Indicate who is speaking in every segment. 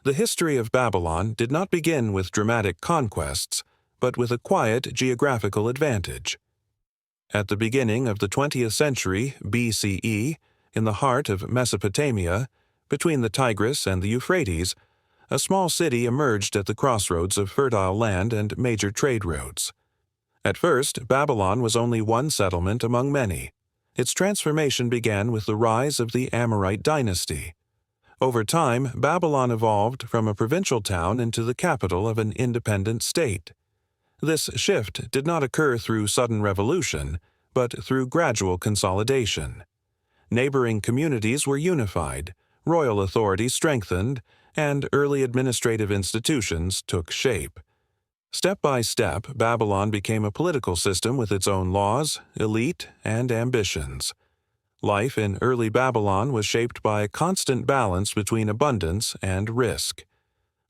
Speaker 1: The history of Babylon did not begin with dramatic conquests, but with a quiet geographical advantage. At the beginning of the 20th century BCE, in the heart of Mesopotamia, between the Tigris and the Euphrates, a small city emerged at the crossroads of fertile land and major trade routes. At first, Babylon was only one settlement among many. Its transformation began with the rise of the Amorite dynasty. Over time, Babylon evolved from a provincial town into the capital of an independent state. This shift did not occur through sudden revolution, but through gradual consolidation. Neighboring communities were unified, royal authority strengthened, and early administrative institutions took shape. Step by step, Babylon became a political system with its own laws, elite, and ambitions. Life in early Babylon was shaped by a constant balance between abundance and risk.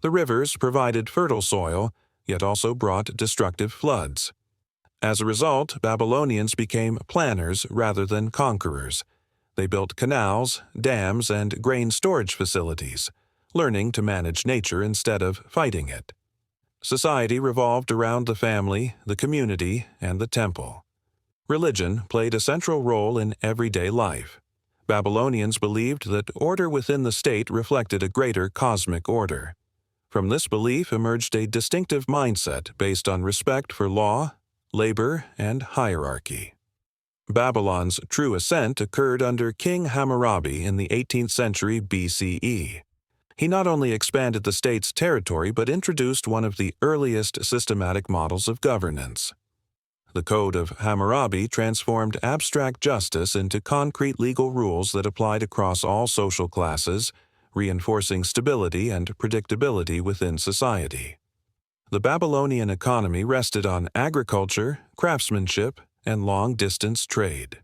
Speaker 1: The rivers provided fertile soil, yet also brought destructive floods. As a result, Babylonians became planners rather than conquerors. They built canals, dams, and grain storage facilities, learning to manage nature instead of fighting it. Society revolved around the family, the community, and the temple. Religion played a central role in everyday life. Babylonians believed that order within the state reflected a greater cosmic order. From this belief emerged a distinctive mindset based on respect for law, labor, and hierarchy. Babylon's true ascent occurred under King Hammurabi in the 18th century BCE. He not only expanded the state's territory but introduced one of the earliest systematic models of governance. The Code of Hammurabi transformed abstract justice into concrete legal rules that applied across all social classes, reinforcing stability and predictability within society. The Babylonian economy rested on agriculture, craftsmanship, and long-distance trade.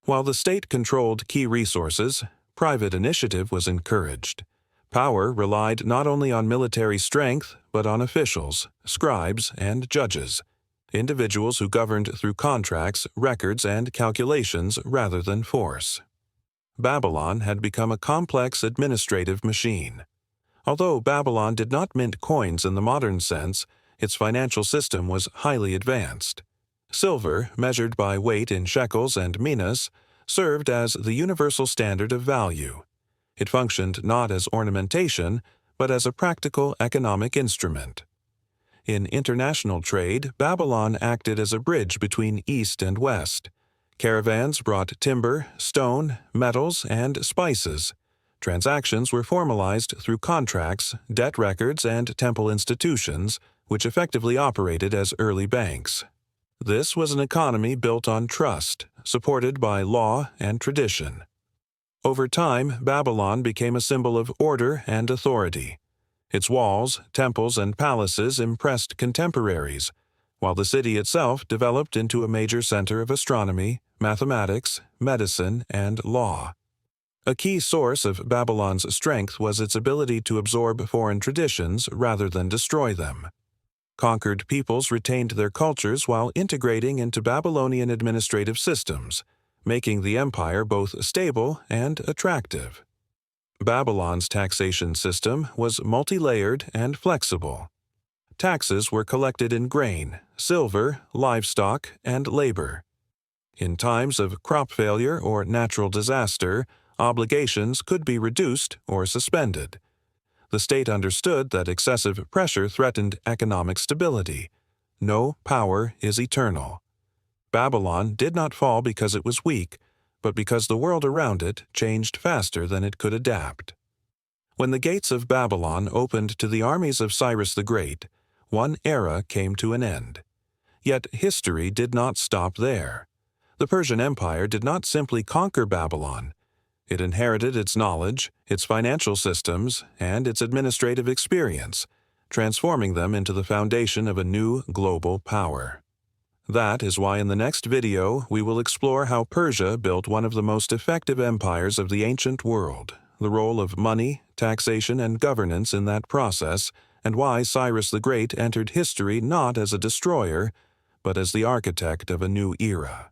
Speaker 1: While the state controlled key resources, private initiative was encouraged. Power relied not only on military strength, but on officials, scribes, and judges, individuals who governed through contracts, records, and calculations rather than force. Babylon had become a complex administrative machine. Although Babylon did not mint coins in the modern sense, its financial system was highly advanced. Silver, measured by weight in shekels and minas, served as the universal standard of value. It functioned not as ornamentation, but as a practical economic instrument. In international trade, Babylon acted as a bridge between East and West. Caravans brought timber, stone, metals, and spices. Transactions were formalized through contracts, debt records, and temple institutions, which effectively operated as early banks. This was an economy built on trust, supported by law and tradition. Over time, Babylon became a symbol of order and authority. Its walls, temples, and palaces impressed contemporaries, while the city itself developed into a major center of astronomy, mathematics, medicine, and law. A key source of Babylon's strength was its ability to absorb foreign traditions rather than destroy them. Conquered peoples retained their cultures while integrating into Babylonian administrative systems, making the empire both stable and attractive. Babylon's taxation system was multi-layered and flexible. Taxes were collected in grain, silver, livestock, and labor. In times of crop failure or natural disaster, obligations could be reduced or suspended. The state understood that excessive pressure threatened economic stability. No power is eternal. Babylon did not fall because it was weak, but because the world around it changed faster than it could adapt. When the gates of Babylon opened to the armies of Cyrus the Great, one era came to an end. Yet history did not stop there. The Persian Empire did not simply conquer Babylon. It inherited its knowledge, its financial systems, and its administrative experience, transforming them into the foundation of a new global power. That is why in the next video we will explore how Persia built one of the most effective empires of the ancient world, the role of money, taxation, and governance in that process, and why Cyrus the Great entered history not as a destroyer, but as the architect of a new era.